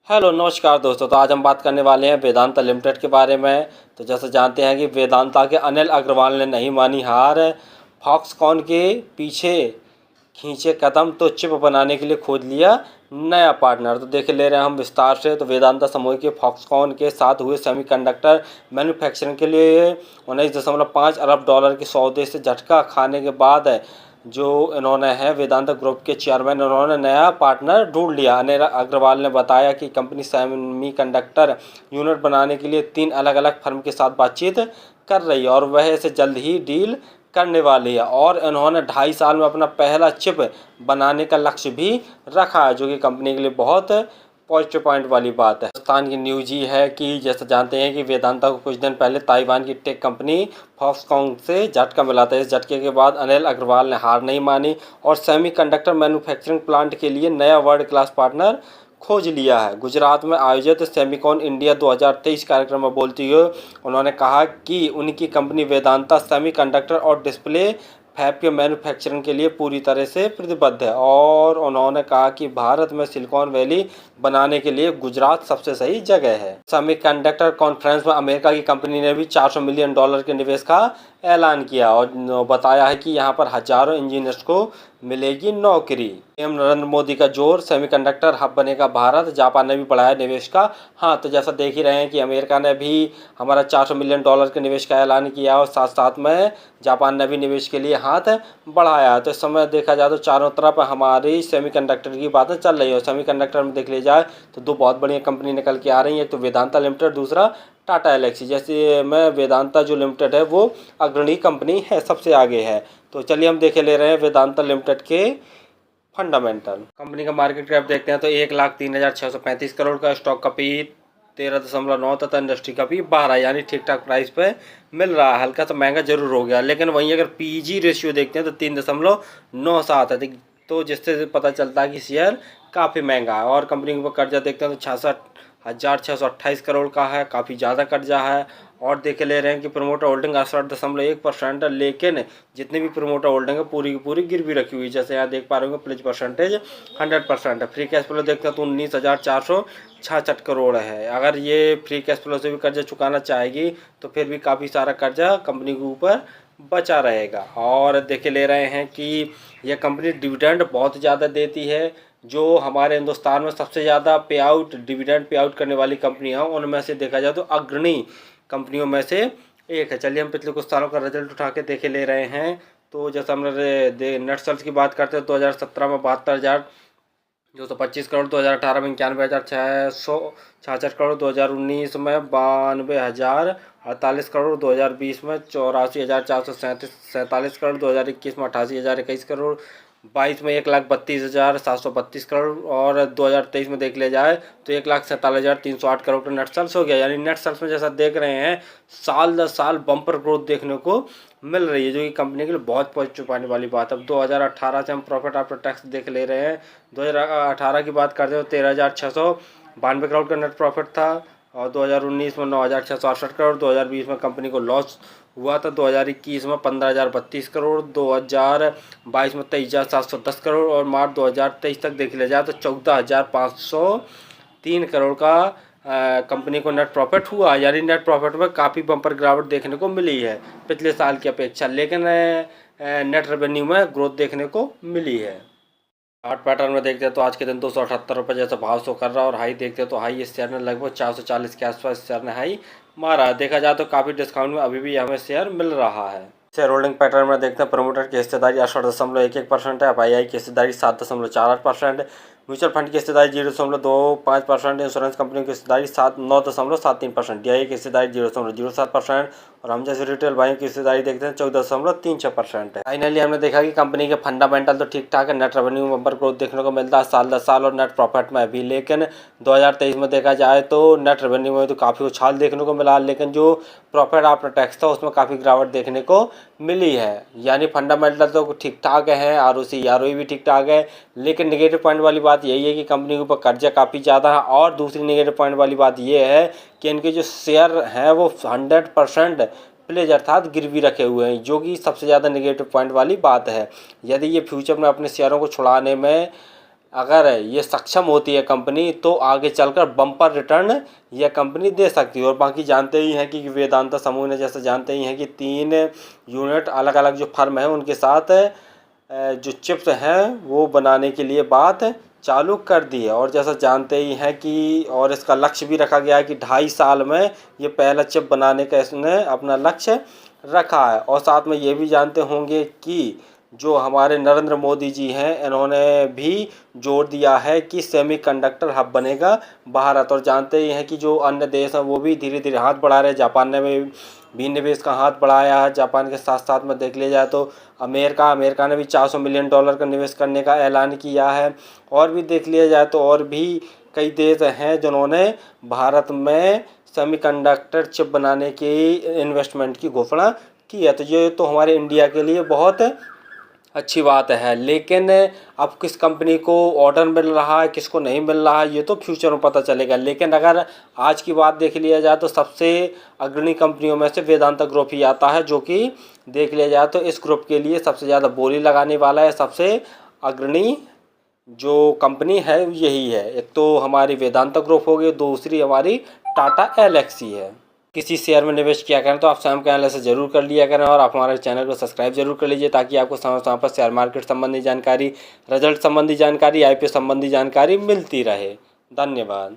Hello नमस्कार दोस्तों। तो आज हम बात करने वाले हैं वेदांता लिमिटेड के बारे में। तो जैसे जानते हैं कि वेदांता के अनिल अग्रवाल ने नहीं मानी हार, फॉक्सकॉन के पीछे खींचे कदम तो चिप बनाने के लिए खोज लिया नया पार्टनर। तो देख ले रहे हैं हम विस्तार से। तो वेदांता समूह के फॉक्सकॉन के साथ हुए सेमीकंडक्टर मैन्युफैक्चरिंग के लिए 19.5 अरब डॉलर के सौदे से झटका खाने के बाद जो इन्होंने है वेदांता ग्रुप के चेयरमैन, उन्होंने नया पार्टनर ढूंढ लिया। अनिल अग्रवाल ने बताया कि कंपनी सेमीकंडक्टर यूनिट बनाने के लिए 3 अलग-अलग फर्म के साथ बातचीत कर रही है और वह इसे जल्द ही डील करने वाली है। और इन्होंने 2.5 साल में अपना पहला चिप बनाने का लक्ष्य भी रखा है, जो कि कंपनी के लिए बहुत पॉजिटिव पॉइंट वाली बात है। हिंदुस्तान की न्यूज ही है कि जैसे जानते हैं कि वेदांता को कुछ दिन पहले ताइवान की टेक कंपनी फॉक्सकॉन से झटका मिला था। इस झटके के बाद अनिल अग्रवाल ने हार नहीं मानी और सेमीकंडक्टर मैन्युफैक्चरिंग प्लांट के लिए नया वर्ल्ड क्लास पार्टनर खोज लिया है। गुजरात में आयोजित सेमिकॉन इंडिया 2023 कार्यक्रम में बोलते हुए उन्होंने कहा कि उनकी कंपनी वेदांता सेमीकंडक्टर और डिस्प्ले फैब के मैन्युफैक्चरिंग के लिए पूरी तरह से प्रतिबद्ध है। और उन्होंने कहा कि भारत में सिलिकॉन वैली बनाने के लिए गुजरात सबसे सही जगह है। सेमीकंडक्टर कॉन्फ्रेंस में अमेरिका की कंपनी ने भी $400 मिलियन के निवेश का ऐलान किया और बताया है कि यहाँ पर हजारों इंजीनियर्स को मिलेगी नौकरी। पीएम नरेंद्र मोदी का जोर, सेमीकंडक्टर हब बनेगा भारत, जापान ने भी बढ़ाया निवेश का हाँ। तो जैसा देख ही रहे हैं कि अमेरिका ने भी हमारा $400 मिलियन के निवेश का ऐलान किया और साथ साथ में जापान ने भी निवेश के लिए हाथ बढ़ाया है। तो इस समय देखा जाए तो चारों तरफ हमारी सेमीकंडक्टर की बातें चल रही है। सेमीकंडक्टर में देख लिया जाए तो दो बहुत बढ़िया कंपनी निकल के आ रही है, तो वेदांता लिमिटेड, दूसरा टाटा एलेक्सी। जैसे में वेदांता जो लिमिटेड है वो अग्रणी कंपनी है, सबसे आगे है। तो चलिए हम देखे ले रहे हैं वेदांता लिमिटेड के फंडामेंटल। कंपनी का मार्केट कैप देखते हैं तो 1,03,635 करोड़ का, स्टॉक का पी 13.9 तथा इंडस्ट्री का पी 12, यानी ठीक ठाक प्राइस पे मिल रहा है। हल्का सा महंगा जरूर हो गया, लेकिन वहीं अगर पीजी रेशियो देखते हैं तो 3.97 है। तो जिससे पता चलता है कि शेयर काफ़ी महंगा है। और कंपनी के ऊपर कर्जा देखते हैं तो 66,628 करोड़ का है, काफ़ी ज़्यादा कर्जा है। और देखे ले रहे हैं कि प्रमोटर होल्डिंग 68.1% है, लेकिन जितनी भी प्रमोटर होल्डिंग है पूरी की पूरी गिरवी रखी हुई है। जैसे यहाँ देख पा रहे होंगे प्लेज परसेंटेज 100% है। फ्री कैश फ्लो देखते हैं तो 19,466 करोड़ है। अगर ये फ्री कैश फ्लो से भी कर्जा चुकाना चाहेगी तो फिर भी काफ़ी सारा कर्जा कंपनी के ऊपर बचा रहेगा। और देखे ले रहे हैं कि यह कंपनी डिविडेंड बहुत ज़्यादा देती है। जो हमारे हिंदुस्तान में सबसे ज़्यादा डिविडेंड पे आउट करने वाली कंपनियाँ हैं उनमें से देखा जाए तो अग्रणी कंपनियों में से एक है। चलिए हम पिछले कुछ सालों का रिजल्ट उठा के देखे ले रहे हैं। तो जैसे हमने नेट सेल्स की बात करते हैं 2017 में 72,225 करोड़, 2018 में 91,666 करोड़, 2019 में 92,048 करोड़, 2020 में 84,447 करोड़, 2021 में 88,021 करोड़, 22 में 1,32,732 करोड़ और 2023 में देख लिया जाए तो 1,47,308 करोड़ का नेट सेल्स हो गया। यानी नेट सेल्स में जैसा देख रहे हैं साल दर साल बम्पर ग्रोथ देखने को मिल रही है, जो कि कंपनी के लिए बहुत पॉजिटिव पाने वाली बात है। अब 2018 से हम प्रॉफिट आफ्टर टैक्स देख ले रहे हैं। 2018 की बात करते हो 13,692 करोड़ का नेट प्रॉफिट था और 2019 में 9,668 करोड़, 2020 में कंपनी को लॉस हुआ था, 2021 में 15,032 करोड़, 2022 में 23,710 करोड़ और मार्च 2023 तक देख लिया जाए तो 14,503 करोड़ का कंपनी को नेट प्रॉफिट हुआ। यानी नेट प्रॉफिट में काफ़ी बम्पर गिरावट देखने को मिली है पिछले साल की अपेक्षा, लेकिन नेट रेवेन्यू में ग्रोथ देखने को मिली है। चार्ट पैटर्न में देखते हैं तो आज के दिन 278 रुपये जैसा भाव शो कर रहा है और हाई देखते हैं तो हाई इस शेयर ने लगभग 440 के आसपास शेयर ने हाई मारा। देखा जाए तो काफ़ी डिस्काउंट में अभी भी हमें शेयर मिल रहा है। शेयर होल्डिंग पैटर्न में देखते हैं प्रमोटर की हिस्सेदारी 68.11% है, FII की हिस्सेदारी 7.48%, म्यूचुअल फंड की हिस्सेदारी 0.25%, इंश्योरेंस कंपनी की हिस्सेदारी 9.73%, DIA की हिस्सेदारी 0.07% और हम जैसे रिटेल भाइयों की हिस्सेदारी देखते हैं 14.36% है। फाइनली हमने देखा कि कंपनी के फंडामेंटल तो ठीक ठाक है, नेट रेवेन्यू बम्पर ग्रोथ देखने को मिलता है साल दर साल और नेट प्रॉफिट में भी। लेकिन 2023 में देखा जाए तो नेट रेवेन्यू में तो काफ़ी उछाल देखने को मिला, लेकिन जो प्रॉफिट आफ्टर टैक्स था उसमें काफ़ी गिरावट देखने को मिली है। यानी फंडामेंटल तो ठीक ठाक है, ROC ROE भी ठीक ठाक है, लेकिन नेगेटिव पॉइंट वाली बात यही है कि कंपनी के ऊपर कर्जा काफ़ी ज़्यादा है। और दूसरी नेगेटिव पॉइंट वाली बात ये है कि इनके जो शेयर हैं वो 100% प्लेज अर्थात गिरवी रखे हुए हैं, जो कि सबसे ज़्यादा नेगेटिव पॉइंट वाली बात है। यदि ये फ्यूचर में अपने शेयरों को छुड़ाने में अगर ये सक्षम होती है कंपनी तो आगे चलकर बम्पर रिटर्न यह कंपनी दे सकती है। और बाकी जानते ही हैं कि वेदांता समूह ने, जैसे जानते ही हैं कि 3 यूनिट अलग अलग जो फर्म है उनके साथ जो चिप्स हैं वो बनाने के लिए बात चालू कर दी है। और जैसा जानते ही हैं कि और इसका लक्ष्य भी रखा गया है कि 2.5 साल में ये पहला चिप बनाने का इसने अपना लक्ष्य रखा है। और साथ में ये भी जानते होंगे कि जो हमारे नरेंद्र मोदी जी हैं इन्होंने भी जोर दिया है कि सेमीकंडक्टर हब बनेगा भारत। और जानते ही हैं कि जो अन्य देश हैं वो भी धीरे धीरे हाथ बढ़ा रहे हैं। जापान ने भी निवेश का हाथ बढ़ाया है। जापान के साथ साथ में देख लिया जाए तो अमेरिका ने भी $400 मिलियन का निवेश करने का ऐलान किया है। और भी देख लिया जाए तो और भी कई देश हैं जिन्होंने भारत में सेमीकंडक्टर चिप बनाने की इन्वेस्टमेंट की घोषणा की है। तो ये तो हमारे इंडिया के लिए बहुत अच्छी बात है। लेकिन अब किस कंपनी को ऑर्डर मिल रहा है, किसको नहीं मिल रहा है, ये तो फ्यूचर में पता चलेगा। लेकिन अगर आज की बात देख लिया जाए तो सबसे अग्रणी कंपनियों में से वेदांता ग्रुप ही आता है, जो कि देख लिया जाए तो इस ग्रुप के लिए सबसे ज़्यादा बोली लगाने वाला है। सबसे अग्रणी जो कंपनी है यही है। एक तो हमारी वेदांता ग्रुप हो गई, दूसरी हमारी टाटा एलेक्सी है। किसी शेयर में निवेश किया करें तो आप स्वयं का एनालिसिस जरूर कर लिया करें और आप हमारे चैनल को सब्सक्राइब जरूर कर लीजिए, ताकि आपको समय समय पर शेयर मार्केट संबंधी जानकारी, रिजल्ट संबंधी जानकारी, IPO संबंधी जानकारी मिलती रहे। धन्यवाद।